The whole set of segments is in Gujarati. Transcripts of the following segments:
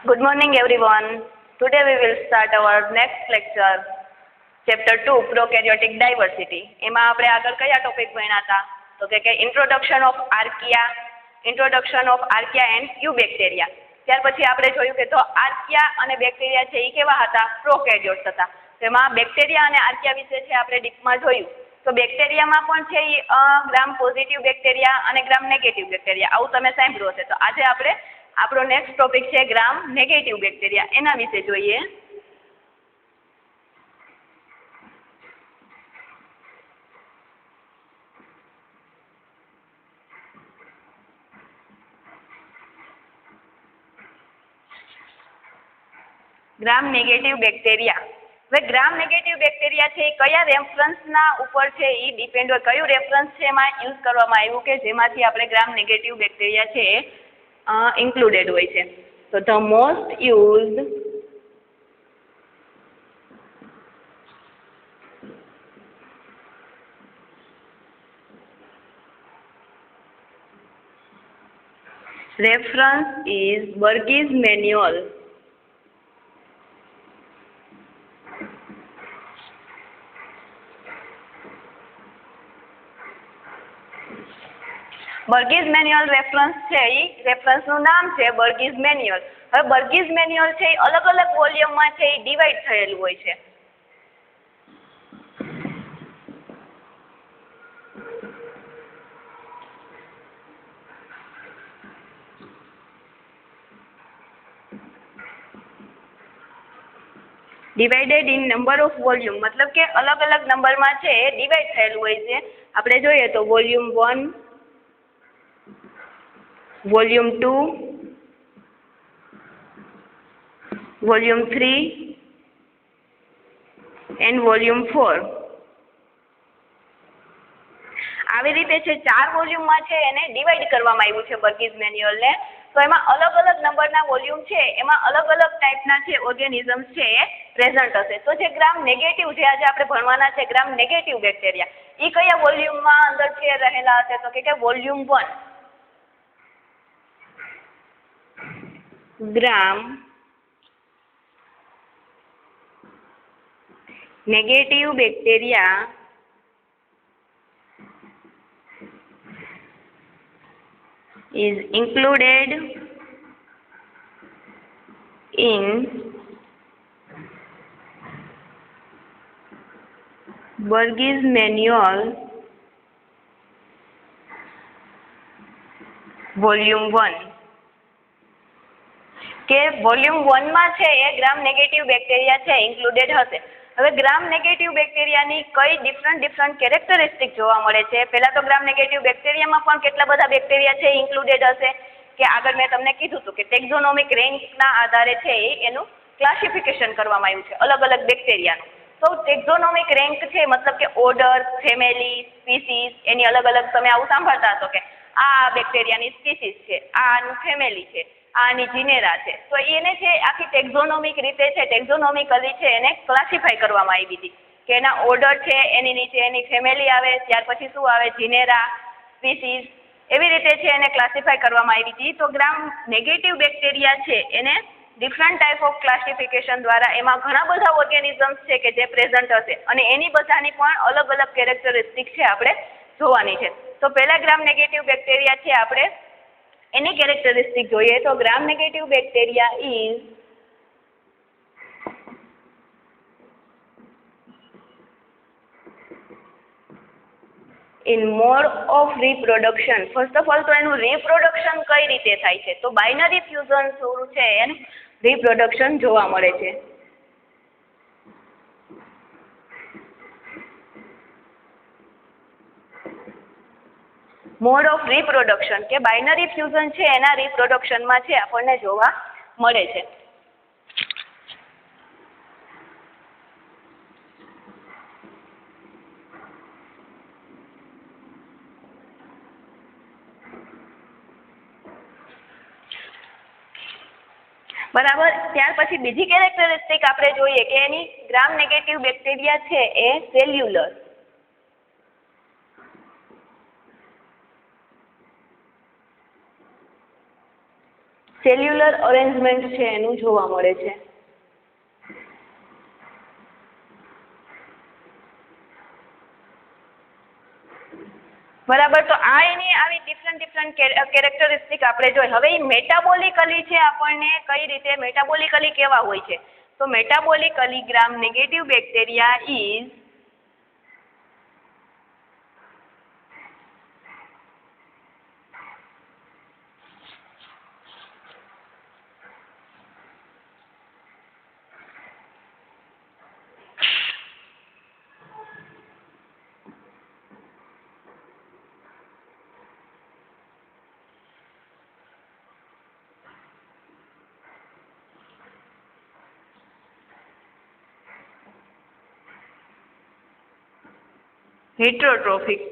Good morning everyone. Today we will start our next lecture, chapter 2 prokaryotic diversity. એમાં આપણે આગળ કયા ટોપિક ભણ્યા હતા તો કે introduction of archaea and eubacteria. ત્યાર પછી આપણે જોયું કે તો આર્કિયા અને બેક્ટેરિયા છે એ કેવા હતા પ્રોકેરિયોટ્સ હતા. તેમાં બેક્ટેરિયા અને આર્કિયા વિશે છે આપણે ડીપમાં જોયું. તો બેક્ટેરિયામાં પણ છે ગ્રામ પોઝિટિવ બેક્ટેરિયા અને ગ્રામ નેગેટિવ બેક્ટેરિયા આવું તમે સાંભળ્યું હશે. તો આજે આપણે આપણો નેક્સ્ટ ટોપિક છે ગ્રામ નેગેટિવ બેક્ટેરિયા એના વિશે જોઈએ. ગ્રામ નેગેટિવ બેક્ટેરિયા. હવે ગ્રામ નેગેટિવ બેક્ટેરિયા છે એ કયા રેફરન્સના ઉપર છે એ ડિપેન્ડ હોય, કયું રેફરન્સ છે એમાં યુઝ કરવામાં આવ્યું કે જેમાંથી આપણે ગ્રામ નેગેટિવ બેક્ટેરિયા છે included હોય છે. So the most used reference is Burgess manual. Burgess manual reference છે એ રેફરન્સનું નામ છે બર્ગીઝ મેન્યુઅલ. હવે બર્ગીઝ મેન્યુઅલ છે એ અલગ અલગ વોલ્યુમમાં છે એ ડિવાઈડ થયેલું હોય છે. Divided in number of volume મતલબ કે અલગ અલગ નંબરમાં છે એ ડિવાઈડ થયેલું હોય છે. આપણે જોઈએ તો volume 1, volume 2, volume 3 and volume 4. આવી રીતે છે 4 વોલ્યુમમાં છે એને ડિવાઈડ કરવામાં આવ્યું છે બર્ગીઝ મેન્યુઅલને. તો એમાં અલગ અલગ નંબરના વોલ્યુમ છે એમાં અલગ અલગ ટાઈપના છે ઓર્ગેનિઝમ્સ છે એ પ્રેઝન્ટ હશે. તો જે ગ્રામ નેગેટિવ જે આજે આપણે ભણવાના છે ગ્રામ નેગેટિવ બેક્ટેરિયા એ કયા વોલ્યુમમાં અંદર છે રહેલા હશે તો કે volume 1. Gram negative bacteria is included in Burgess manual volume 1. કે વોલ્યુમ 1 માં છે એ ગ્રામ નેગેટિવ બેક્ટેરિયા છે ઇન્ક્લુડેડ હશે. હવે ગ્રામ નેગેટિવ બેક્ટેરિયાની કઈ ડિફરન્ટ કેરેક્ટરિસ્ટિક જોવા મળે છે. પહેલા તો ગ્રામ નેગેટિવ બેક્ટેરિયામાં પણ કેટલા બધા બેક્ટેરિયા છે ઇન્ક્લુડેડ હશે કે આગળ મેં તમને કીધું હતું કે ટેક્ઝોનોમિક રેન્કના આધારે છે એનું ક્લાસિફિકેશન કરવામાં આવ્યું છે અલગ અલગ બેક્ટેરિયાનું. તો ટેક્ઝોનોમિક રેન્ક છે મતલબ કે ઓર્ડર, ફેમિલી, સ્પીસીસ એની અલગ અલગ તમે આવું સાંભળતા હશો કે આ બેક્ટેરિયાની સ્પીસીસ છે, આનું ફેમિલી છે, આની જીનેરા છે. તો એને છે આખી ટેક્ઝોનોમિક રીતે છે ટેક્ઝોનોમિકલી છે એને ક્લાસિફાઈ કરવામાં આવી હતી કે એના ઓર્ડર છે એની નીચે એની ફેમિલી આવે, ત્યાર પછી શું આવે જીનેરા, સ્પીસીસ, એવી રીતે છે એને ક્લાસિફાઈ કરવામાં આવી હતી. તો ગ્રામ નેગેટિવ બેક્ટેરિયા છે એને ડિફરન્ટ ટાઈપ ઓફ ક્લાસિફિકેશન દ્વારા એમાં ઘણા બધા ઓર્ગેનિઝમ્સ છે કે જે પ્રેઝન્ટ હશે અને એની બધાની પણ અલગ અલગ કેરેક્ટરિસ્ટિક છે આપણે જોવાની છે. તો પહેલા ગ્રામ નેગેટિવ બેક્ટેરિયા છે આપણે એની કેરેક્ટરિસ્ટિક જોઈએ તો ગ્રામ negative bacteria is in mode of reproduction. First of all તો એનું રિપ્રોડક્શન કઈ રીતે થાય છે તો બાઇનરી ફ્યુઝન થોડું છે એનું રિપ્રોડક્શન જોવા મળે છે. મોડ ઓફ રિપ્રોડક્શન કે બાઇનરી ફ્યુઝન છે એના રિપ્રોડક્શનમાં છે આપણને જોવા મળે છે. બરાબર. ત્યાર પછી બીજી કેરેક્ટરિસ્ટિક આપણે જોઈએ કે એની ગ્રામ નેગેટિવ બેક્ટેરિયા છે એ સેલ્યુલર. સેલ્યુલર અરેન્જમેન્ટ છે એનું જોવા મળે છે. બરાબર. તો આ એની આવી ડિફરન્ટ કેરેક્ટરિસ્ટિક આપણે જોઈ. હવે એ મેટાબોલિકલી છે આપણને કઈ રીતે મેટાબોલિકલી કેવા હોય છે? તો metabolically gram negative bacteria is heterotrophic.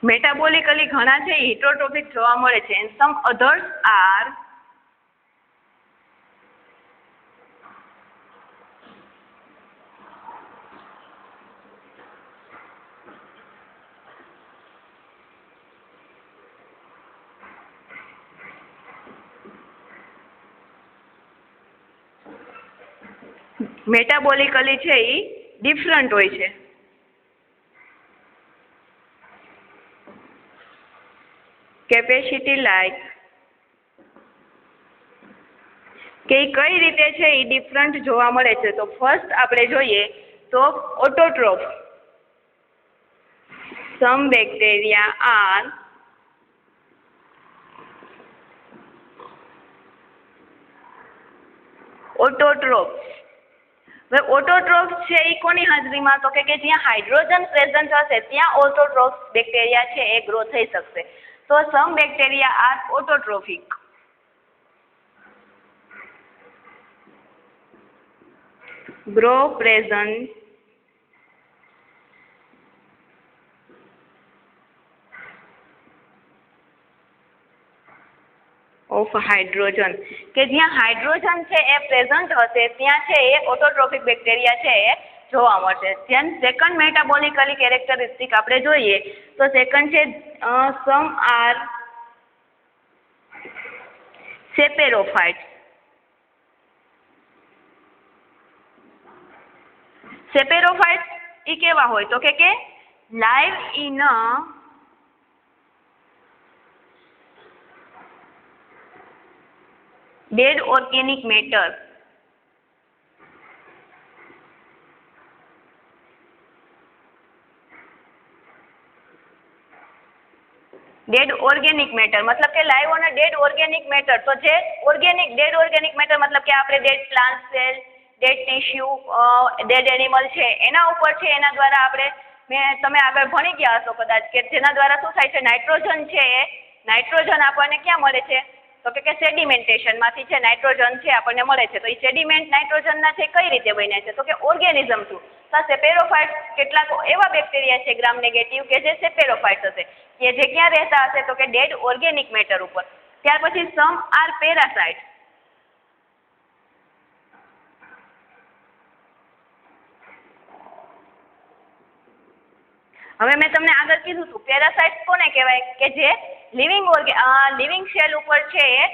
Metabolically ઘણા છે હિટરોટ્રોફિક જોવા મળે છે. And some others are metabolically છે એ ડિફરન્ટ હોય છે. કેપેસિટી લાઈક કે કઈ રીતે છે એ ડિફરન્ટ જોવા મળે છે. તો ફર્સ્ટ આપણે જોઈએ તો ઓટોટ્રોફ. સમ બેક્ટેરિયા આર ઓટોટ્રોફ. હવે ઓટોટ્રોફ છે એ કોની હાજરીમાં? તો કે જ્યાં હાઇડ્રોજન પ્રેઝન્ટ હશે ત્યાં ઓટોટ્રોફ બેક્ટેરિયા છે એ ગ્રો થઈ શકશે. તો some bacteria are autotrophic. Grow present of hydrogen. કે જ્યાં હાઇડ્રોજન છે એ પ્રેઝન્ટ હશે ત્યાં છે એ ઓટોટ્રોફિક બેક્ટેરિયા છે એ જોવા મળશે. જેમ સેકન્ડ મેટાબોલિકલી કેરેક્ટરિસ્ટિક આપણે જોઈએ તો સેકન્ડ છે સમ આર સેપેરોફાઇટ્સ. સેપેરોફાઇટ્સ એ કેવા હોય? તો કે live in dead organic matter. Dead organic matter મતલબ કે live on dead organic matter. તો જે ઓર્ગેનિક ડેડ ઓર્ગેનિક મેટર મતલબ કે આપણે dead plant cell, dead tissue, dead animal છે એના ઉપર છે એના દ્વારા આપણે તમે આગળ ભણી ગયા હશો કદાચ કે જેના દ્વારા શું થાય છે નાઇટ્રોજન છે એ નાઇટ્રોજન આપણને ક્યાં મળે છે? તો કે સેડિમેન્ટેશનમાંથી છે નાઇટ્રોજન છે આપણને મળે છે. તો એ સેડિમેન્ટ નાઇટ્રોજનના છે કઈ રીતે બને છે? તો કે ઓર્ગેનિઝમ થ્રુ. તો સેપેરોફાઇટ્સ કેટલાક એવા બેક્ટેરિયા છે ગ્રામ નેગેટિવ કે જે સેપેરોફાઇટ્સ હશે કે જે ક્યાં રહેતા હશે? તો કે ડેડ ઓર્ગેનિક મેટર ઉપર. ત્યાર પછી સમ આર પેરાસાઇટ. હવે મેં તમને આગળ કીધું હતું પેરાસાઇટ્સ કોને કહેવાય? કે જે લિવિંગ સેલ ઉપર છે એ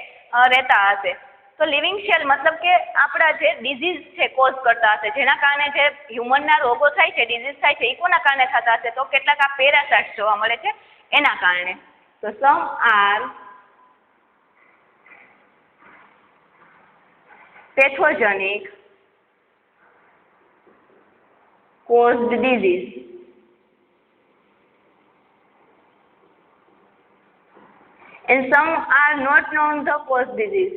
રહેતા હશે. તો લિવિંગ સેલ મતલબ કે આપણા જે ડિઝીઝ છે કોઝ કરતા હશે જેના કારણે જે હ્યુમનના રોગો થાય છે ડિઝીઝ થાય છે એ કોના કારણે થતા હશે? તો કેટલાક આ પેરાસાઇટ્સ જોવા મળે છે એના કારણે. તો some are pathogenic caused disease. And some are not known the cause disease.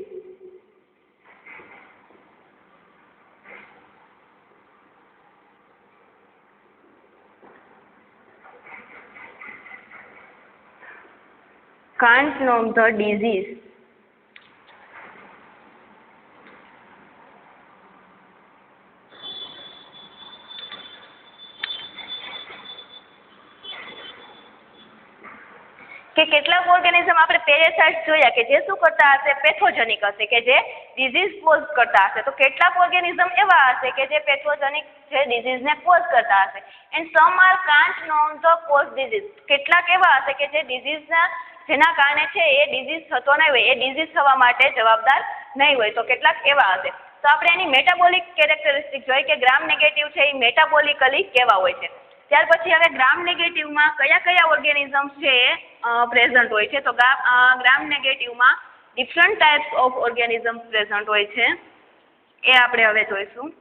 Can't know the disease. કે કે કેટલાક ઓર્ગેનિઝમ આપણે પેરેસાઇટ્સ જોયા કે જે શું કરતા હશે, પેથોજેનિક હશે, કે જે ડિઝીઝ કોઝ કરતા હશે. તો કેટલાક ઓર્ગેનિઝમ એવા હશે કે જે પેથોજેનિક જે ડિઝીઝને કોઝ કરતા હશે. And some are can't known the cause disease. કેટલાક એવા હશે કે જે ડિઝીઝના જેના કારણે છે એ ડિઝીઝ થતો નહીં હોય, એ ડિઝીઝ થવા માટે જવાબદાર નહીં હોય. તો કેટલાક એવા હશે. તો આપણે એની મેટાબોલિક કેરેક્ટરિસ્ટિક જોઈએ કે ગ્રામ નેગેટિવ છે એ મેટાબોલિકલી કેવા હોય છે. ત્યાર પછી હવે ગ્રામ નેગેટિવમાં કયા કયા ઓર્ગેનિઝમ છે પ્રેઝન્ટ હોય છે. તો ગ્રામ નેગેટિવમાં different types of organism present હોય છે, એ આપણે હવે જોઈશું.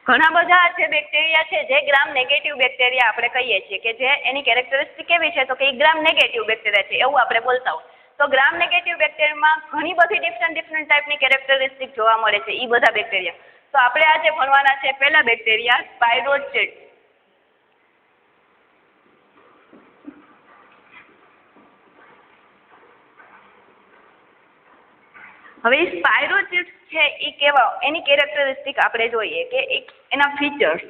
ઘણા બધા જે બેક્ટેરિયા છે જે ગ્રામ નેગેટિવ બેક્ટેરિયા આપણે કહીએ છીએ કે જે એની કેરેક્ટરિસ્ટિક કેવી છે તો કે એ ગ્રામ નેગેટિવ બેક્ટેરિયા છે એવું આપણે બોલતા હોય. તો ગ્રામ નેગેટિવ બેક્ટેરિયામાં ઘણી બધી ડિફરન્ટ ટાઈપની કેરેક્ટરિસ્ટિક જોવા મળે છે એ બધા બેક્ટેરિયા. તો આપણે આજે ભણવાના છે પહેલા બેક્ટેરિયા સ્પાઇરોચેટ. હવે સ્પાઇરોચેટ્સ છે એ કેવા એની કેરેક્ટરિસ્ટિક આપણે જોઈએ કે એના ફીચર્સ.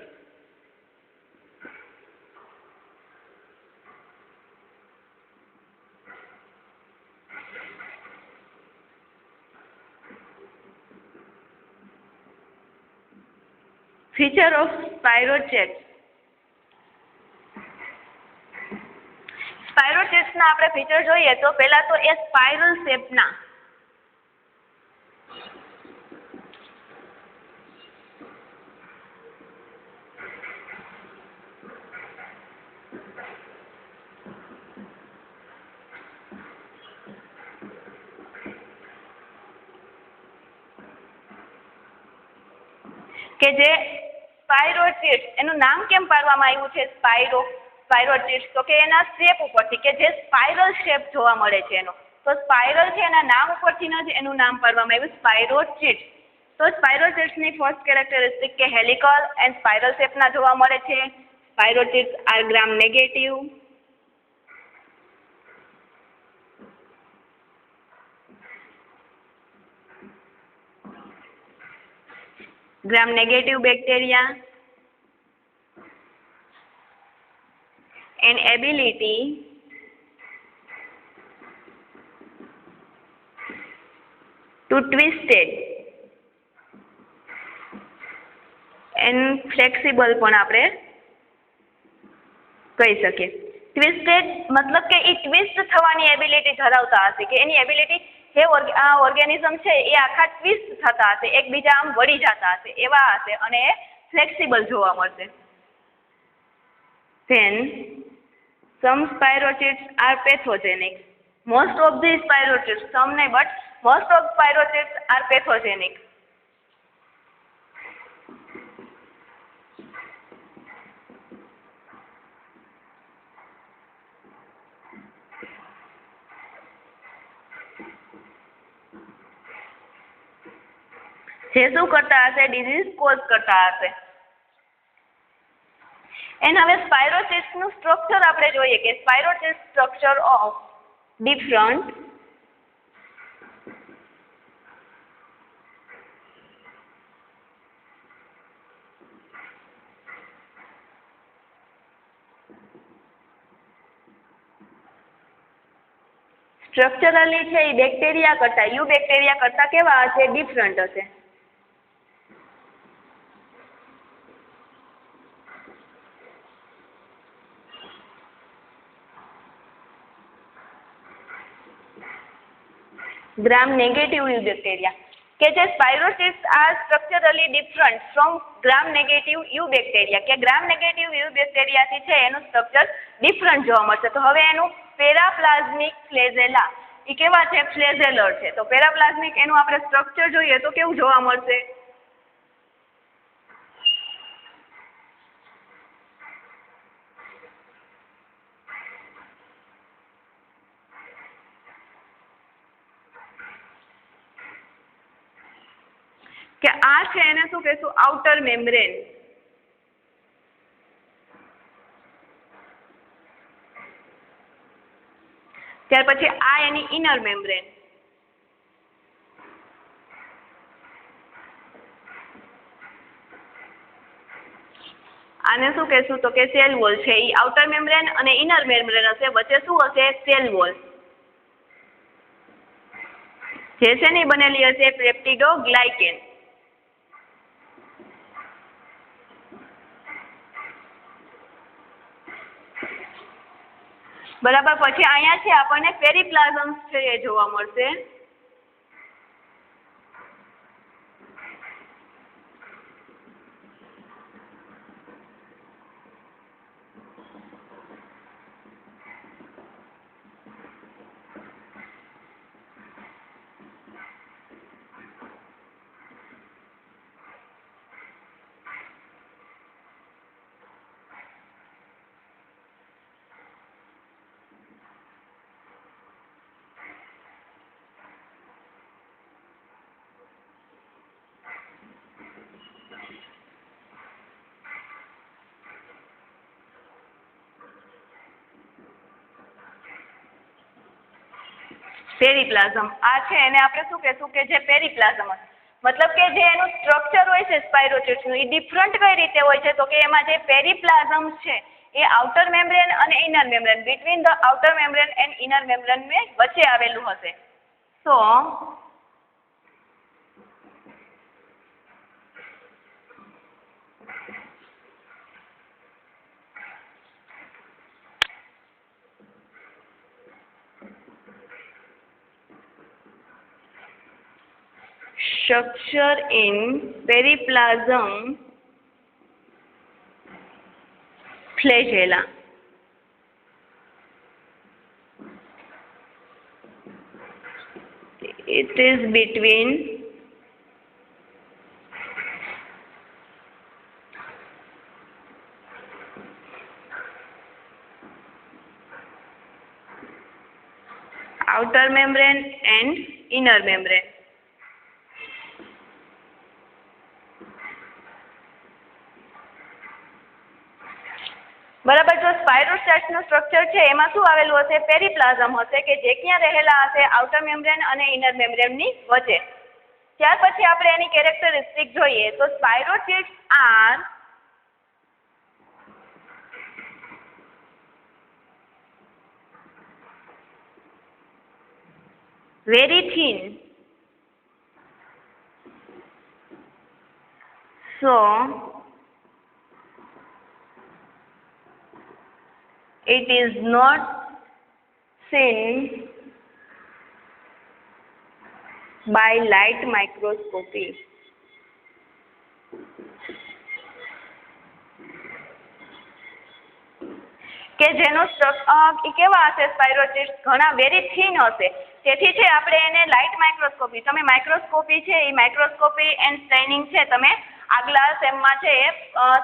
Feature of spirochetes. સ્પાઇરોચેટ્સના આપણે ફીચર જોઈએ તો પહેલા તો એ સ્પાઇરલ શેપના કે જે સ્પાઇરોચેટ્સ એનું નામ કેમ પાડવામાં આવ્યું છે સ્પાઇરોચેટ્સ તો કે એના શેપ ઉપરથી કે જે સ્પાઇરલ શેપ જોવા મળે છે એનો. તો સ્પાઇરલ છે એના નામ ઉપરથી જ એનું નામ પાડવામાં આવ્યું સ્પાઇરોચેટ્સ. તો સ્પાઇરોચેટ્સની ફર્સ્ટ કેરેક્ટરિસ્ટિક કે હેલિકલ એન્ડ સ્પાઇરલ શેપના જોવા મળે છે. Spirochetes are gram negative. gram negative bacteria and ability to twisted and flexible પણ આપણે કહી શકીએ. ટ્વિસ્ટેડ મતલબ કે એ ટ્વિસ્ટ થવાની એબિલિટી ધરાવતા હશે કે એની એબિલિટી જે આ ઓર્ગેનિઝમ છે એ આખા ટ્વિસ્ટ થતા હશે, એકબીજા આમ વળી જતા હશે એવા હશે અને એ ફ્લેક્સિબલ જોવા મળશે. Then some spirochetes are pathogenic. Most of the spirochetes, some નહીં but most of spirochetes are pathogenic. જે શું કરતા હશે ડિઝીઝ કોઝ કરતા હશે. એન્ડ હવે સ્પાઇરોચેટ્સનું સ્ટ્રક્ચર આપણે જોઈએ કે સ્પાઇરોચેટ્સ સ્ટ્રક્ચર ઓફ ડિફરન્ટ સ્ટ્રક્ચરલી છે એ બેક્ટેરિયા કરતા યુ બેક્ટેરિયા કરતા કેવા હશે ડિફરન્ટ હશે. ગ્રામ નેગેટિવ યુ બેક્ટેરિયા કે જે spirochetes are structurally different from gram negative eubacteria કે ગ્રામ નેગેટિવ યુ બેક્ટેરિયાથી છે એનું સ્ટ્રક્ચર ડિફરન્ટ જોવા મળશે. તો હવે એનું પેરાપ્લાઝમિક ફ્લેજેલા એ કેવા છે ફ્લેજેલર છે. તો પેરાપ્લાઝમિક એનું આપણે સ્ટ્રક્ચર જોઈએ તો કેવું જોવા મળશે. કે આ છે એને શું કહેશું? Outer membrane. ત્યાર પછી આ એની ઇનર મેમ્બ્રેન. આને શું કહેશું? તો કે સેલ વોલ છે. એ આઉટર મેમ્બ્રેન અને ઇનર મેમ્બ્રેન હશે, વચ્ચે શું હશે? Cell wall. જે છે ને બનેલી હશે પેપ્ટિડોગ્લાયકેન. બરાબર. પછી અહીંયા છે આપણને પેરીપ્લાઝમ છે એ જોવા મળશે. પેરીપ્લાઝમ આ છે એને આપણે શું કહેશું? કે જે પેરીપ્લાઝમ મતલબ કે જે એનું સ્ટ્રક્ચર હોય છે સ્પાયરોચિટ્સનું એ ડિફરન્ટ કઈ રીતે હોય છે? તો કે એમાં જે પેરીપ્લાઝમ છે એ આઉટર મેમ્બ્રેન અને inner membrane, between the outer membrane and inner membrane વચ્ચે આવેલું હશે. તો structure in periplasm flagella. It is between outer membrane and inner membrane. બરાબર. જો સ્પાયરોસાઇટ્સનું સ્ટ્રક્ચર છે એમાં શું આવેલું હશે? પેરીપ્લાઝમ હશે કે જે ક્યાં રહેલા હશે? આઉટર મેમ્બ્રેન અને ઇનર મેમ્બ્રેનની વચ્ચે. ત્યાર પછી આપણે એની કેરેક્ટરિસ્ટિક જોઈએ તો સ્પાયરોચિટ્સ R very thin, so it is not seen by light microscopy. કે જેનો એ કેવા હશે? સ્પાયરોચિટ્સ ઘણા વેરી થીન હશે. તેથી છે આપણે એને લાઇટ માઇક્રોસ્કોપી, તમે માઇક્રોસ્કોપી છે એ માઇક્રોસ્કોપી એન્ડ સ્ટ્રેનિંગ છે તમે આગલા સેમમાં છે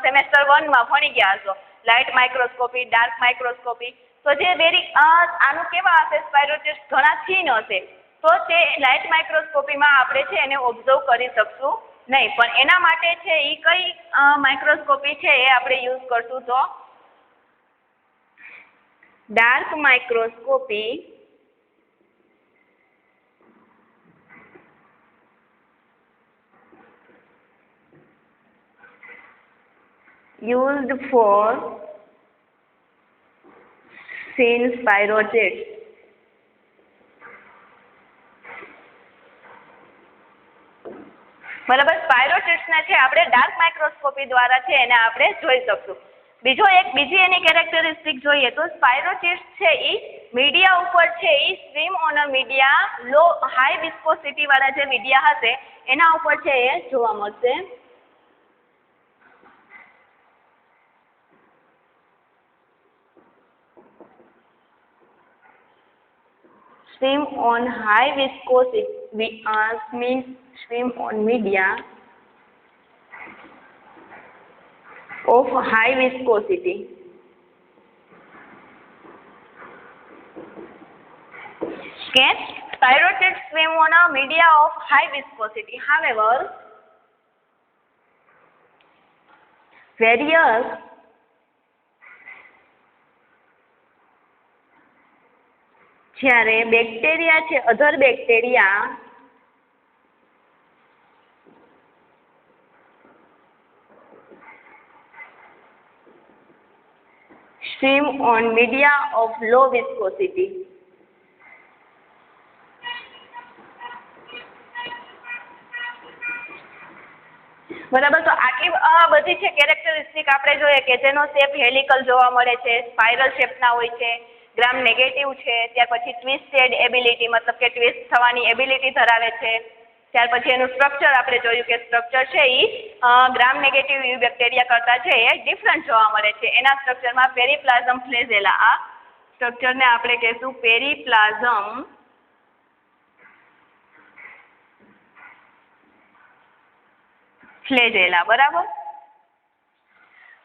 સેમેસ્ટર 1માં ભણી ગયા હશો. Light microscopy, dark microscopy. તો જે વેરી આનું કેવા હશે? સ્પાયરોચિટ્સ ઘણા થીન હશે. તો તે લાઇટ માઇક્રોસ્કોપીમાં આપણે છે એને ઓબ્ઝર્વ કરી શકશું નહીં. પણ એના માટે છે એ કઈ માઇક્રોસ્કોપી છે એ આપણે યુઝ કરશું? તો dark microscopy used for seeing spirochetes. બરાબર. સ્પાયરોચિટ્સને છે આપણે ડાર્ક માઇક્રોસ્કોપી દ્વારા છે એને આપણે જોઈ શકશું. બીજી એની કેરેક્ટરિસ્ટિક જોઈએ તો સ્પાયરોચિટ્સ છે એ મીડિયા ઉપર છે એ swim on a media, low high viscosity વાળા જે મીડિયા હશે એના ઉપર છે એ જોવા મળશે. swim on high viscosity, swim on media of high viscosity. Okay, spirochetes swim on a media of high viscosity. However, various જ્યારે બેક્ટેરિયા છે અધર bacteria swim on media of low viscosity. બરાબર, તો આટલી બધી છે કેરેક્ટરિસ્ટિક આપણે જોઈએ કે જેનો શેપ હેલિકલ જોવા મળે છે, સ્પાઇરલ શેપના હોય છે, ગ્રામ નેગેટિવ છે, ત્યાર પછી ટ્વિસ્ટેડ એબિલિટી મતલબ કે ટ્વિસ્ટ થવાની એબિલિટી ધરાવે છે, ત્યાર પછી એનું સ્ટ્રક્ચર આપણે જોયું કે સ્ટ્રક્ચર છે એ ગ્રામ નેગેટિવ યુ બેક્ટેરિયા કરતા છે એ ડિફરન્ટ જોવા મળે છે. એના સ્ટ્રક્ચરમાં પેરીપ્લાઝમ ફ્લેજેલા, આ સ્ટ્રક્ચરને આપણે કહીશું પેરીપ્લાઝમ ફ્લેજેલા. બરાબર,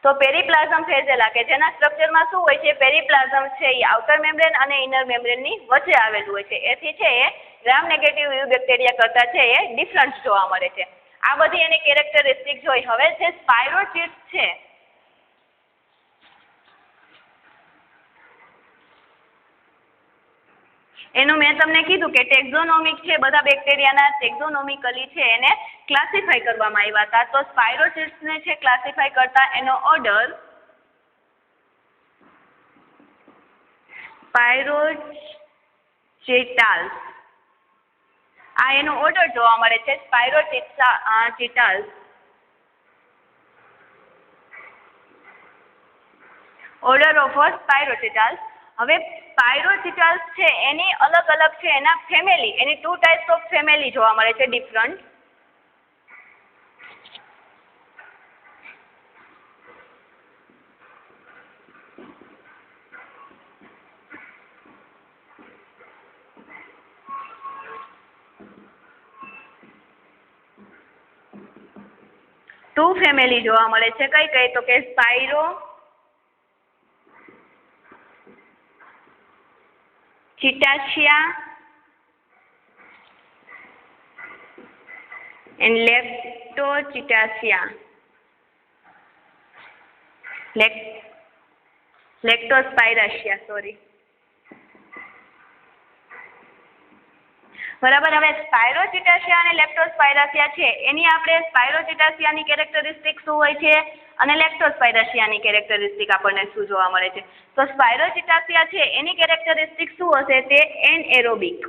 તો પેરીપ્લાઝમ ફ્લેજેલા કે જેના સ્ટ્રક્ચરમાં શું હોય છે, પેરીપ્લાઝમ છે એ આઉટર મેમ્બ્રેન અને ઇનર મેમ્બ્રેનની વચ્ચે આવેલું હોય છે. એથી છે એ ગ્રામ નેગેટિવ યુ બેક્ટેરિયા કરતા છે એ ડિફરન્ટ જોવા મળે છે. આ બધી એની કેરેક્ટરિસ્ટિક જોઈ. હવે જે સ્પાયરોચિટ્સ છે એનું મેં તમને કીધું કે ટેક્ઝોનોમિક છે, બધા બેક્ટેરિયાના ટેક્ઝોનોમિકલી છે એને ક્લાસિફાઈ કરવામાં આવ્યા હતા. તો સ્પાયરોચિટ્સને છે ક્લાસિફાઈ કરતા એનો ઓર્ડર સ્પાયરોચિટાલ્સ, આ એનો ઓર્ડર જોવા મળે છે સ્પાયરોચિટાલ્સ. Order of સ્પાયરોચિટાલ્સ. હવે સ્પાયરોચિટાલ્સ છે એની અલગ અલગ છે એના family, any 2 types of family જોવા મળે છે ડિફરન્ટ. ટુ ફેમિલી જોવા મળે છે. કઈ કઈ? તો કે સ્પાયરોચિટાસિયા and Leptochitaceae. Leptospiraceae, sorry. બરાબર. હવે સ્પાયરોચિટાસિયા અને લેપ્ટોસ્પાયરાસિયા છે એની આપણે સ્પાયરોચિટાસિયાની કેરેક્ટરિસ્ટિક શું હોય છે અને લેપ્ટોસ્પાયરાસિયાની કેરેક્ટરિસ્ટિક આપણને શું જોવા મળે છે. તો સ્પાયરોચિટાસિયા છે એની કેરેક્ટરિસ્ટિક શું હશે, તે એનએરોબિક,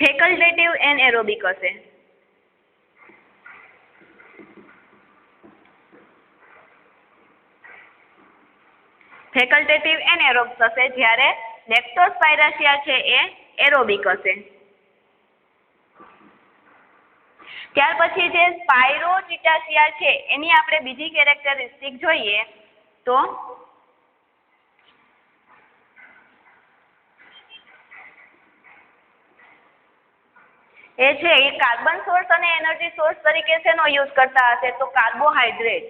ફેકલ્ટેટિવ એનએરોબિક હશે. ફેકલ્ટેટિવ એનએરોબ્સ હશે, જ્યારે લેપ્ટોસ્પાયરાસિયા છે એ એરોબિક હશે. ત્યાર પછી જે સ્પાયરોચિટાસિયા છે એની આપણે બીજી કેરેક્ટરિસ્ટિક જોઈએ તો એ છે એ કાર્બન સોર્સ અને એનર્જી સોર્સ તરીકે શેનો યુઝ કરતા હશે, તો carbohydrate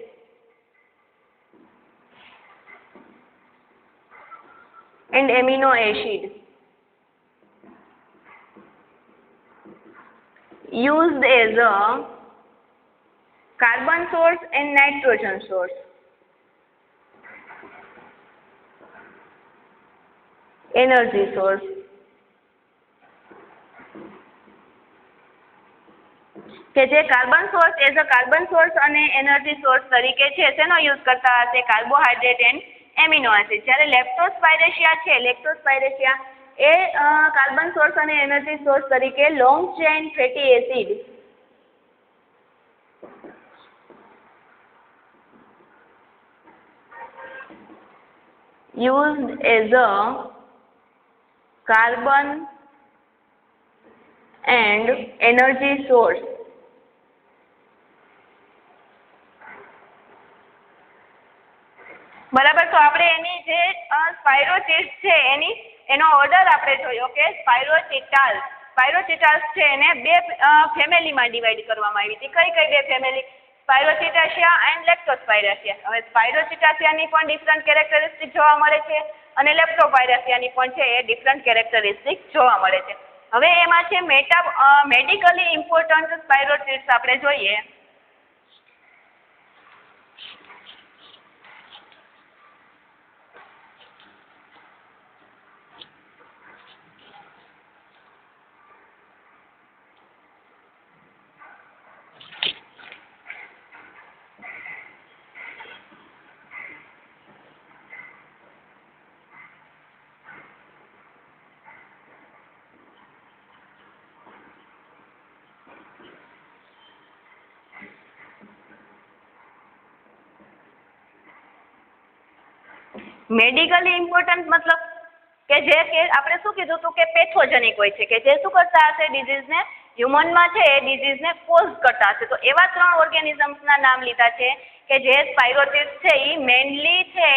and amino acid used as a carbon source and nitrogen source. Energy source. કે જે carbon source as a carbon source અને એનર્જી સોર્સ તરીકે છે શેનો યુઝ કરતા હશે, કાર્બોહાઈડ્રેટ એન્ડ એમિનો એસિડ. જ્યારે લેપ્ટોસ્પાયરેશિયા છે, લેપ્ટોસ્પાયરેશિયા એ કાર્બન સોર્સ અને એનર્જી સોર્સ તરીકે long chain fatty acid used as a carbon and energy source. બરાબર. તો આપણે એની જે સ્પાયરોચિટ્સ છે એનો ઓર્ડર આપણે જોયો કે સ્પાયરોચિટાલ્સ છે એને બે ફેમિલીમાં ડિવાઈડ કરવામાં આવી હતી. કઈ કઈ બે ફેમિલી? સ્પાયરોચિટાસિયા એન્ડ લેપ્ટોસ્પાયરાસિયા. હવે સ્પાયરોચિટાસિયાની પણ ડિફરન્ટ કેરેક્ટરિસ્ટિક જોવા મળે છે અને લેપ્ટોસ્પાયરાસિયાની પણ છે એ ડિફરન્ટ કેરેક્ટરિસ્ટિક જોવા મળે છે. હવે એમાં છે મેડિકલી ઇમ્પોર્ટન્ટ સ્પાયરોચિટ્સ આપણે જોઈએ મેડિકલી ઇમ્પોર્ટન્ટ મતલબ કે જે કે આપણે શું કીધું હતું કે પેથોજેનિક હોય છે, કે જે શું કરતા હશે ડિઝીઝને હ્યુમનમાં છે એ ડિઝીઝને કોઝ કરતા હશે. તો એવા 3 ઓર્ગેનિઝમ્સના નામ લીધા છે કે જે સ્પાયરોચિટ્સ છે એ મેઇનલી છે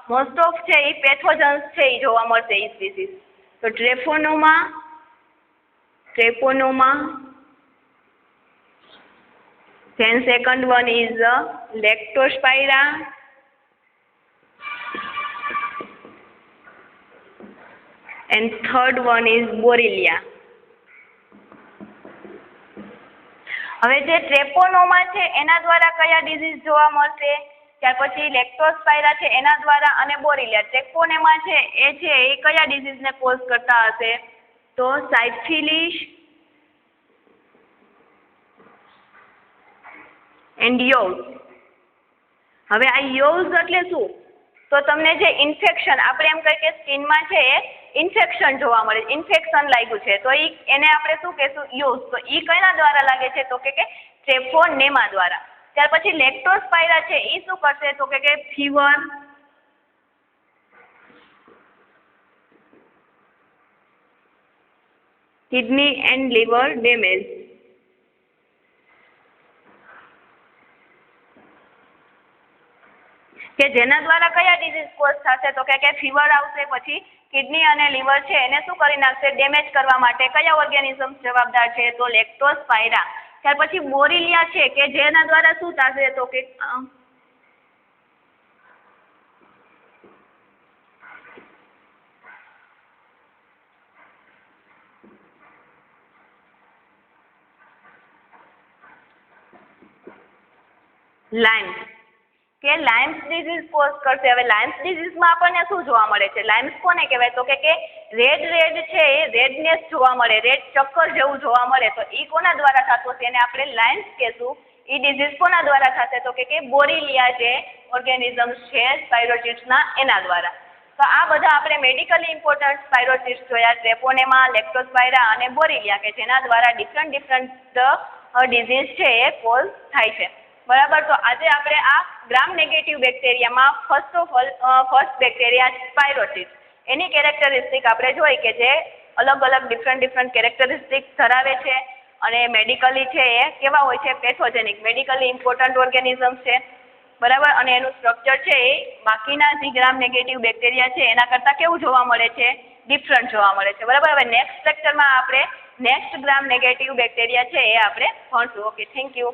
મોસ્ટ ઓફ છે એ પેથોજન્સ છે એ જોવા મળશે એ સ્પીસીસ. તો ટ્રેપોનોમા, then second one is Leptospira, and third one is Borrelia. હવે જે ટ્રેપોનોમા છે એના દ્વારા કયા ડિઝીઝ જોવા મળશે, ત્યાર પછી લેપ્ટોસ્પાયરા છે એના દ્વારા, અને બોરેલિયા. ટ્રેપોનોમા છે એ કયા ડિઝીઝને કોઝ કરતા હશે, તો સાઇફિલિસ એન્ડ યોઝ. હવે આ યોઝ એટલે શું, તો તમને જે ઇન્ફેક્શન, આપણે એમ કહીએ કે સ્કિનમાં છે ઇન્ફેક્શન જોવા મળે, ઇન્ફેક્શન લાગ્યું છે, તો એને આપણે શું કહેશું, યોઝ. તો કયા દ્વારા લાગે છે, તો કે ટ્રેપોનેમા દ્વારા. ત્યાર પછી લેપ્ટોસ્પાયરા છે એ શું કરશે, તો કે fever, kidney and liver damage. કે જેના દ્વારા કયા ડિઝીઝ કોઝ થશે, તો કે ફીવર આવશે, પછી કિડની અને લીવર છે એને શું કરી નાખશે, ડેમેજ કરવા માટે કયા ઓર્ગેનિઝમ જવાબદાર છે, તો લેપ્ટોસ્પાયરા. ત્યાર પછી બોરેલિયા છે કે જેના દ્વારા શું થશે, તો કે લાઇમ્સ, કે લાઇમ્સ ડિઝીઝ કોઝ કરશે. હવે લાઇમ્સ ડિઝીઝમાં આપણને શું જોવા મળે છે, લાઇમ્સ કોને કહેવાય, તો કે રેડ છે એ રેડનેસ જોવા મળે, રેડ ચક્કર જેવું જોવા મળે, તો કોના દ્વારા થતું હશે, એને આપણે લાઇમ્સ કહેશું. ડિઝીઝ કોના દ્વારા થશે, તો કે બોરેલિયા જે ઓર્ગેનિઝમ્સ છે સ્પાયરોચિટ્સના એના દ્વારા. તો આ બધા આપણે મેડિકલી ઇમ્પોર્ટન્ટ સ્પાયરોચિટ્સ જોયા, ટ્રેપોનેમા, લેપ્ટોસ્પાયરા અને બોરેલિયા, કે જેના દ્વારા ડિફરન્ટ ડિઝીઝ છે એ કોઝ થાય છે. બરાબર. તો આજે આપણે આ ગ્રામ નેગેટિવ બેક્ટેરિયામાં ફર્સ્ટ બેક્ટેરિયા સ્પાયરોચિટ્સ, એની કેરેક્ટરિસ્ટિક આપણે જોઈ કે જે અલગ અલગ ડિફરન્ટ કેરેક્ટરિસ્ટિક ધરાવે છે, અને મેડિકલી છે એ કેવા હોય છે, પેથોજેનિક, મેડિકલી ઇમ્પોર્ટન્ટ ઓર્ગેનિઝમ છે. બરાબર. અને એનું સ્ટ્રક્ચર છે એ બાકીના જે ગ્રામ નેગેટિવ બેક્ટેરિયા છે એના કરતાં કેવું જોવા મળે છે, ડિફરન્ટ જોવા મળે છે. બરાબર. હવે નેક્સ્ટ લેક્ચરમાં આપણે નેક્સ્ટ ગ્રામ નેગેટિવ બેક્ટેરિયા છે એ આપણે ભણશું. Okay, thank you.